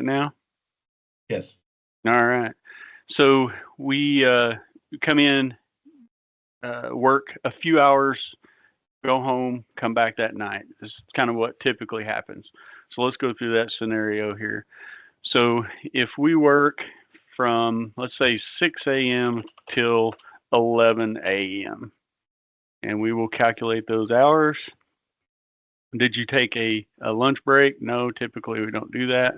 now? Yes. All right. So we come in, work a few hours, go home, come back that night. This is kind of what typically happens. So let's go through that scenario here. So if we work from, let's say, 6 a.m. till 11 a.m., and we will calculate those hours. Did you take a lunch break? No, typically we don't do that.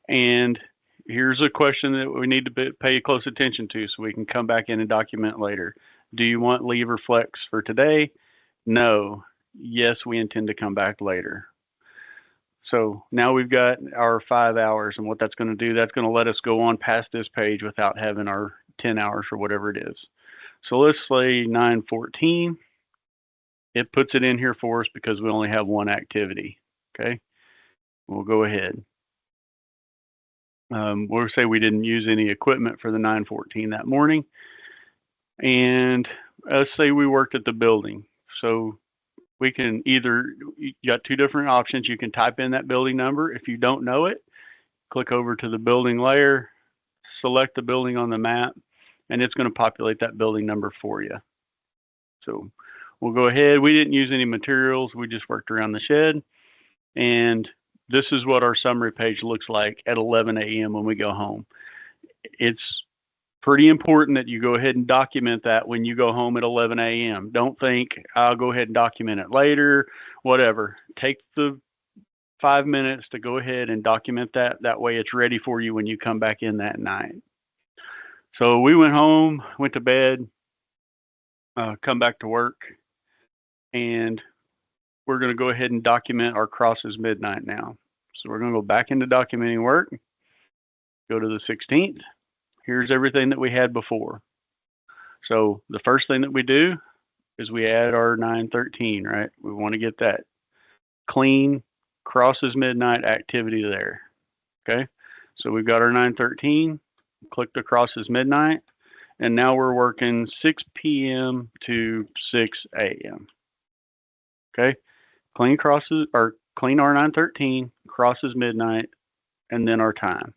And here's a question that we need to pay close attention to so we can come back in and document later. Do you want leave or flex for today? No. Yes, we intend to come back later. So now we've got our 5 hours, and what that's going to do, that's going to let us go on past this page without having our 10 hours or whatever it is. So let's say 9:14. It puts it in here for us because we only have one activity. Okay, we'll go ahead. We'll say we didn't use any equipment for the 9:14 that morning. And let's say we worked at the building. So we can either, you got two different options. You can type in that building number. If you don't know it, click over to the building layer, select the building on the map, and it's going to populate that building number for you. So we'll go ahead. We didn't use any materials. We just worked around the shed. And this is what our summary page looks like at 11 a.m. when we go home. It's pretty important that you go ahead and document that when you go home at 11 a.m. Don't think, I'll go ahead and document it later, whatever. Take the 5 minutes to go ahead and document that. That way it's ready for you when you come back in that night. So we went home, went to bed, come back to work, and we're going to go ahead and document our crosses midnight now. So we're going to go back into documenting work, go to the 16th. Here's everything that we had before. So the first thing that we do is we add our 9:13, right? We want to get that clean crosses midnight activity there. Okay. So we've got our 9:13, click the crosses midnight, and now we're working 6 p.m. to 6 a.m. Okay. Clean crosses, or clean our 9:13, crosses midnight, and then our time.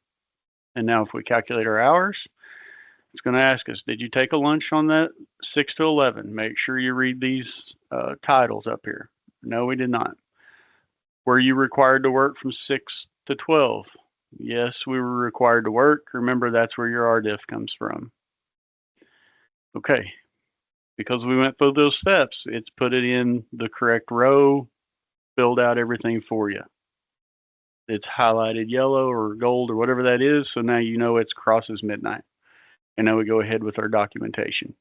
And now if we calculate our hours, it's going to ask us, did you take a lunch on that 6 to 11? Make sure you read these titles up here. No, we did not. Were you required to work from 6 to 12? Yes, we were required to work. Remember, that's where your RDIF comes from. Okay. Because we went through those steps, it's put it in the correct row, filled out everything for you. It's highlighted yellow or gold or whatever that is. So now you know it's crosses midnight. And now we go ahead with our documentation.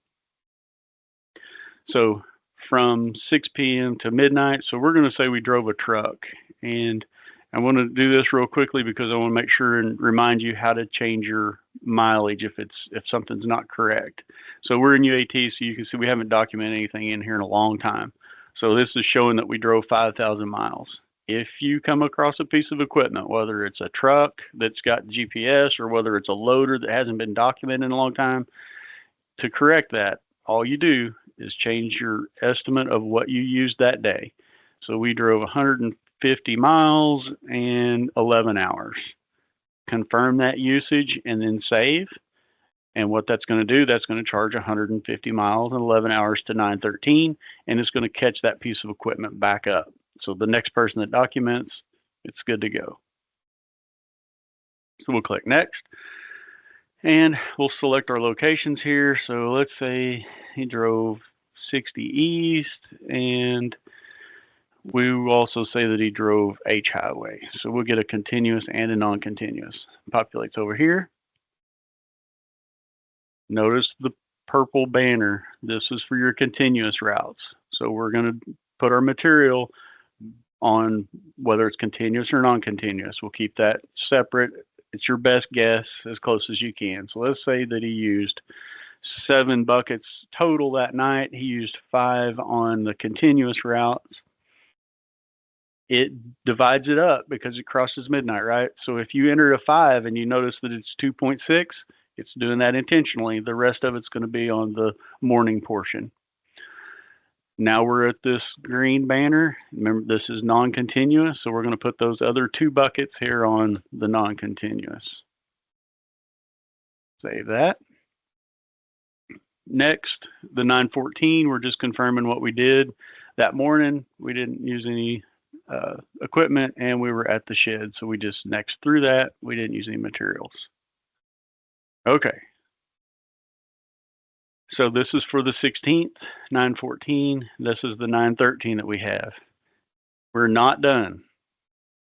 So from 6 p.m. to midnight. So we're going to say we drove a truck. And I want to do this real quickly because I want to make sure and remind you how to change your mileage if something's not correct. So we're in UAT, so you can see we haven't documented anything in here in a long time. So this is showing that we drove 5,000 miles. If you come across a piece of equipment, whether it's a truck that's got GPS or whether it's a loader that hasn't been documented in a long time, to correct that, all you do is change your estimate of what you used that day. So we drove 150 miles and 11 hours. Confirm that usage and then save. And what that's going to do, that's going to charge 150 miles and 11 hours to 9:13, and it's going to catch that piece of equipment back up. So the next person that documents, it's good to go. So we'll click next, and we'll select our locations here. So let's say he drove 60 east, and we will also say that he drove H highway. So we'll get a continuous and a non-continuous. Populates over here. Notice the purple banner. This is for your continuous routes. So we're going to put our material on whether it's continuous or non-continuous. We'll keep that separate. It's your best guess as close as you can. So let's say that he used 7 buckets total that night. He used 5 on the continuous routes. It divides it up because it crosses midnight, right? So if you enter a 5 and you notice that it's 2.6, it's doing that intentionally. The rest of it's going to be on the morning portion. Now we're at this green banner. Remember, this is non-continuous, so we're going to put those other 2 buckets here on the non-continuous. Save that. Next, the 914, we're just confirming what we did that morning. We didn't use any equipment, and we were at the shed, so we just next through that. We didn't use any materials. Okay. So this is for the 16th, 914. This is the 913 that we have. We're not done,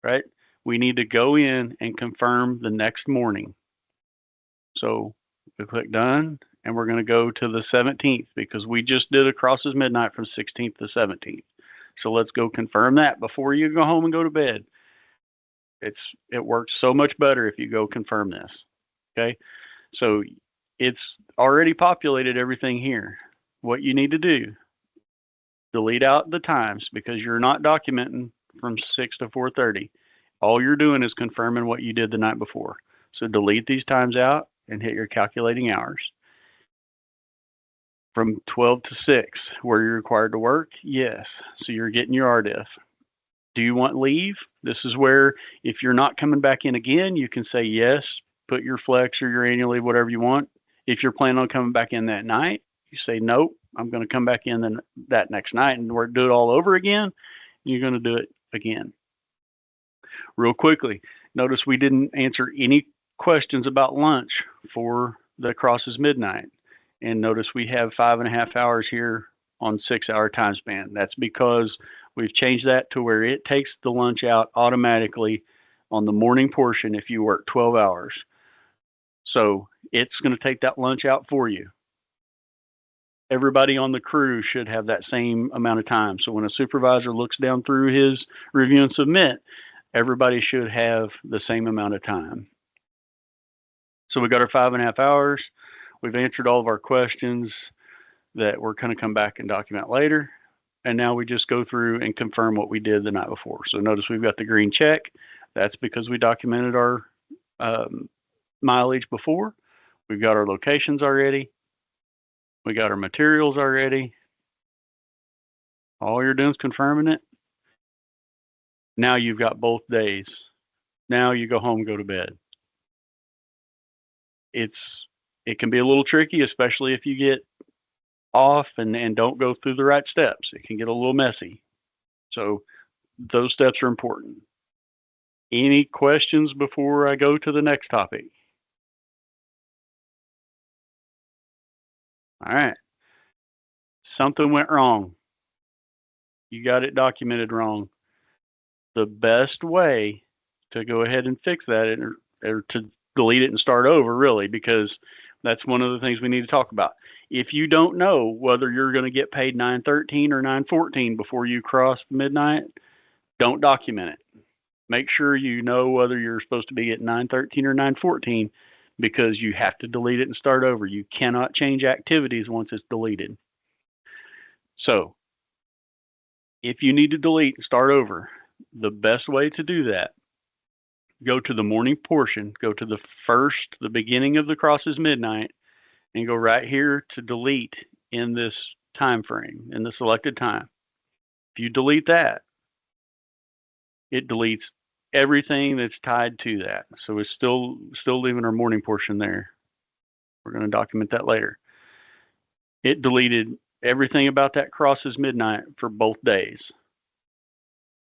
right? We need to go in and confirm the next morning. So we click done, and we're going to go to the 17th because we just did a Crosses Midnight from 16th to 17th. So let's go confirm that before you go home and go to bed. It works so much better if you go confirm this. Okay, so it's already populated everything here. What you need to do, delete out the times because you're not documenting from 6 to 4:30. All you're doing is confirming what you did the night before. So delete these times out and hit your calculating hours. From 12 to 6, were you required to work? Yes. So you're getting your RDIF. Do you want leave? This is where if you're not coming back in again, you can say yes, put your flex or your annual leave, whatever you want. If you're planning on coming back in that night, you say, nope, I'm going to come back in that next night and we're do it all over again. You're going to do it again. Real quickly, notice we didn't answer any questions about lunch for the Crosses Midnight. And notice we have 5.5 hours here on 6-hour time span. That's because we've changed that to where it takes the lunch out automatically on the morning portion if you work 12 hours. So it's going to take that lunch out for you. Everybody on the crew should have that same amount of time. So when a supervisor looks down through his review and submit, everybody should have the same amount of time. So we got our 5.5 hours. We've answered all of our questions that we're going to come back and document later. And now we just go through and confirm what we did the night before. So notice we've got the green check. That's because we documented our mileage before. We've got our locations already. We got our materials already. All you're doing is confirming it. Now you've got both days. Now you go home and go to bed. It can be a little tricky, especially if you get off and don't go through the right steps. It can get a little messy. So those steps are important. Any questions before I go to the next topic? All right. Something went wrong. You got it documented wrong. The best way to go ahead and fix that or to delete it and start over, really, because that's one of the things we need to talk about. If you don't know whether you're going to get paid 913 or 914 before you cross midnight, don't document it. Make sure you know whether you're supposed to be at 913 or 914 because you have to delete it and start over. You cannot change activities once it's deleted. So if you need to delete and start over, the best way to do that, go to the morning portion, go to the beginning of the Crosses Midnight, and go right here to delete in this time frame, in the selected time. If you delete that, it deletes everything that's tied to that. So it's still leaving our morning portion there. We're going to document that later. It deleted everything about that Crosses Midnight for both days.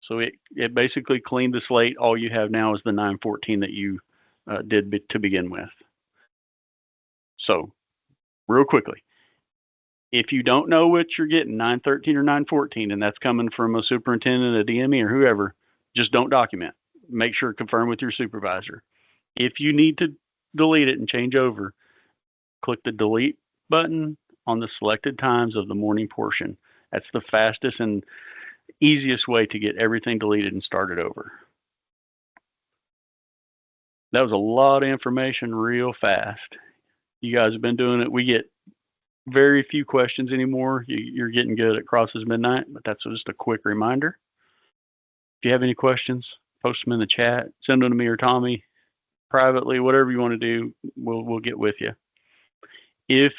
So it basically cleaned the slate. All you have now is the 914 that you did to begin with. So real quickly, if you don't know what you're getting, 913 or 914, and that's coming from a superintendent, a DME, or whoever, just don't document. Make sure to confirm with your supervisor. If you need to delete it and change over, click the delete button on the selected times of the morning portion. That's the fastest and easiest way to get everything deleted and started over. That was a lot of information real fast. You guys have been doing it. We get very few questions anymore. You're getting good at Crosses Midnight, but that's just a quick reminder. If you have any questions, post them in the chat, send them to me or Tommy privately, whatever you want to do, we'll get with you. If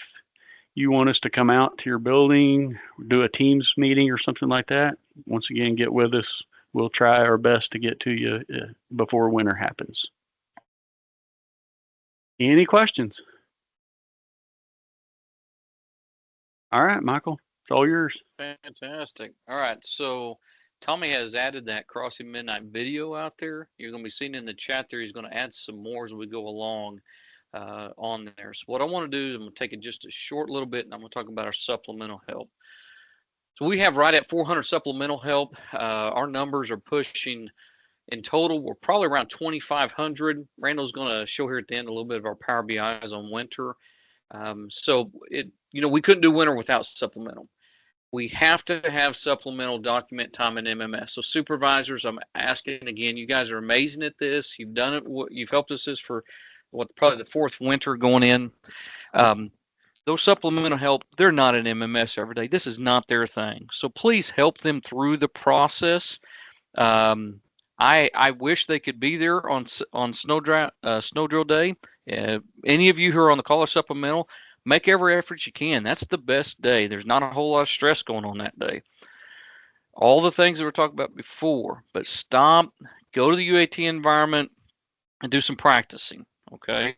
you want us to come out to your building, do a Teams meeting or something like that, once again, get with us. We'll try our best to get to you before winter happens. Any questions? All right, Michael, it's all yours. Fantastic. All right, so Tommy has added that Crossing Midnight video out there. You're going to be seeing in the chat there. He's going to add some more as we go along on there. So what I want to do is I'm going to take it just a short little bit, and I'm going to talk about our supplemental help. So we have right at 400 supplemental help. Our numbers are pushing in total. We're probably around 2,500. Randall's going to show here at the end a little bit of our Power BIs on winter. So we couldn't do winter without supplemental. We have to have supplemental document time in MMS. So supervisors, I'm asking again, you guys are amazing at this. You've done it. You've helped us this for probably the fourth winter going in. Those supplemental help, they're not in MMS every day. This is not their thing. So please help them through the process. I wish they could be there on snow drill day. Any of you who are on the call or supplemental, make every effort you can. That's the best day. There's not a whole lot of stress going on that day. All the things that we talked about before, but stop, go to the UAT environment and do some practicing. Okay.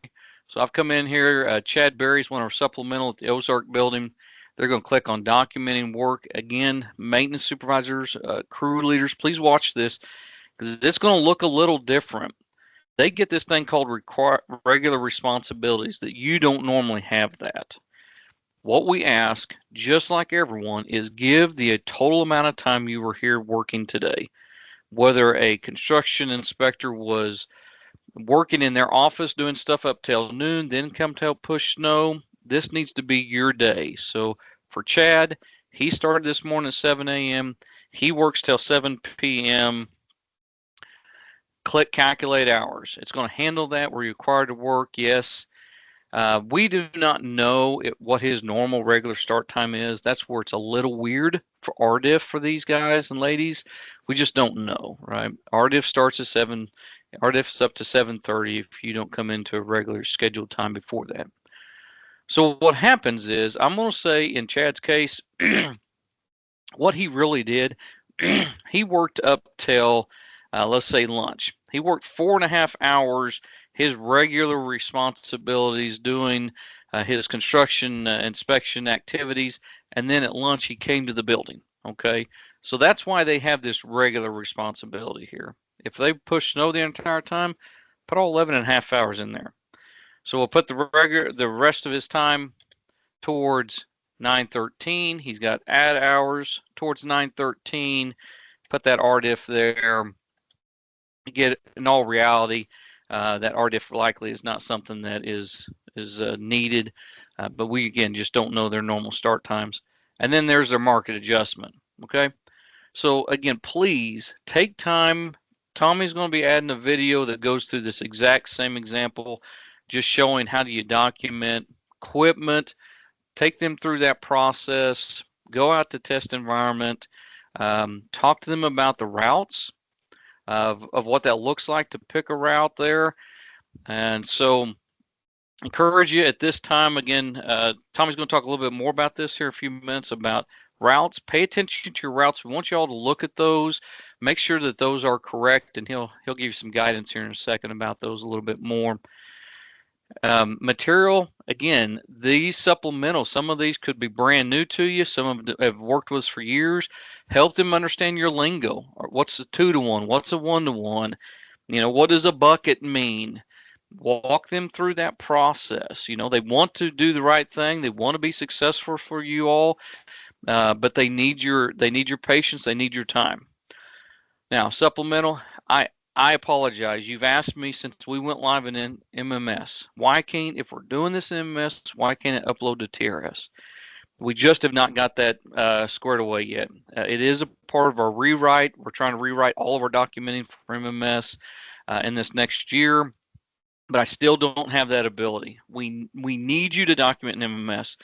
So I've come in here. Chad Berry's one of our supplemental at the Ozark building. They're going to click on documenting work. Again, maintenance supervisors, crew leaders, please watch this because it's going to look a little different. They get this thing called regular responsibilities that you don't normally have that. What we ask, just like everyone, is give the total amount of time you were here working today. Whether a construction inspector was working in their office doing stuff up till noon, then come to help push snow, this needs to be your day. So for Chad, he started this morning at 7 a.m. He works till 7 p.m. Click calculate hours. It's going to handle that. We're required to work, yes. We do not know what his normal regular start time is. That's where it's a little weird for RDIF for these guys and ladies. We just don't know, right? RDIF starts at 7. RDIF is up to 7:30 if you don't come into a regular scheduled time before that. So what happens is, I'm going to say in Chad's case, what he really did, he worked up till, let's say, lunch. He worked 4.5 hours, his regular responsibilities doing his construction inspection activities, and then at lunch he came to the building, okay? So that's why they have this regular responsibility here. If they push snow the entire time, put all 11.5 hours in there. So we'll put the rest of his time towards 9:13. He's got add hours towards 9:13. Put that RDIF there. Get in all reality, that RDIF likely is not something that is needed, but we again just don't know their normal start times. And then there's their market adjustment. Okay, so again, please take time. Tommy's going to be adding a video that goes through this exact same example, just showing how do you document equipment, take them through that process, go out to test environment, talk to them about the routes of what that looks like to pick a route there. And so encourage you at this time, again, Tommy's going to talk a little bit more about this here in a few minutes about routes. Pay attention to your routes. We want you all to look at those, make sure that those are correct, and he'll give you some guidance here in a second about those a little bit more. Material, again, these supplementals, some of these could be brand new to you. Some of them have worked with us for years. Help them understand your lingo. What's a 2-to-1? What's a 1-to-1? What does a bucket mean? Walk them through that process. They want to do the right thing. They want to be successful for you all, but they need your patience. They need your time. Now, supplemental, I apologize. You've asked me since we went live in MMS. If we're doing this in MMS, why can't it upload to TRS? We just have not got that squared away yet. It is a part of our rewrite. We're trying to rewrite all of our documenting for MMS in this next year, but I still don't have that ability. We need you to document in MMS.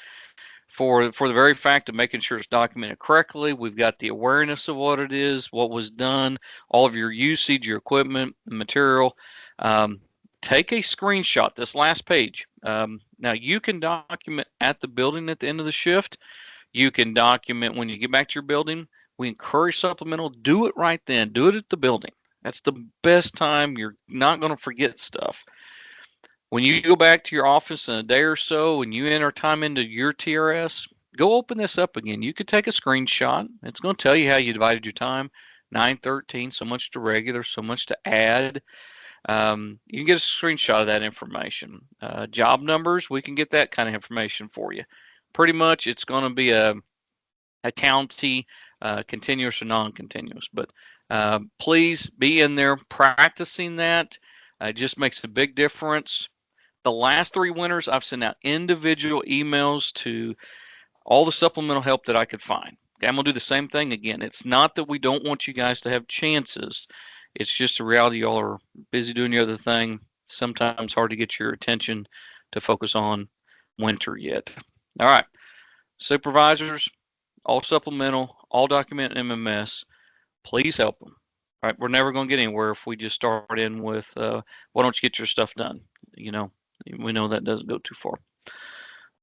For the very fact of making sure it's documented correctly. We've got the awareness of what it is, what was done, all of your usage, your equipment, the material. Take a screenshot, this last page. Now you can document at the building at the end of the shift. You can document when you get back to your building. We encourage supplemental. Do it right then. Do it at the building. That's the best time. You're not going to forget stuff. When you go back to your office in a day or so and you enter time into your TRS, go open this up again. You could take a screenshot. It's going to tell you how you divided your time. 9:13, so much to regular, so much to add. You can get a screenshot of that information. Job numbers, we can get that kind of information for you. Pretty much it's going to be a county, continuous or non-continuous. But please be in there practicing that. It just makes a big difference. The last 3 winters, I've sent out individual emails to all the supplemental help that I could find. Okay, I'm going to do the same thing again. It's not that we don't want you guys to have chances. It's just the reality. Y'all are busy doing the other thing. Sometimes hard to get your attention to focus on winter yet. All right. Supervisors, all supplemental, all document MMS, please help them. All right. We're never going to get anywhere if we just start in with, why don't you get your stuff done? You know, we know that doesn't go too far.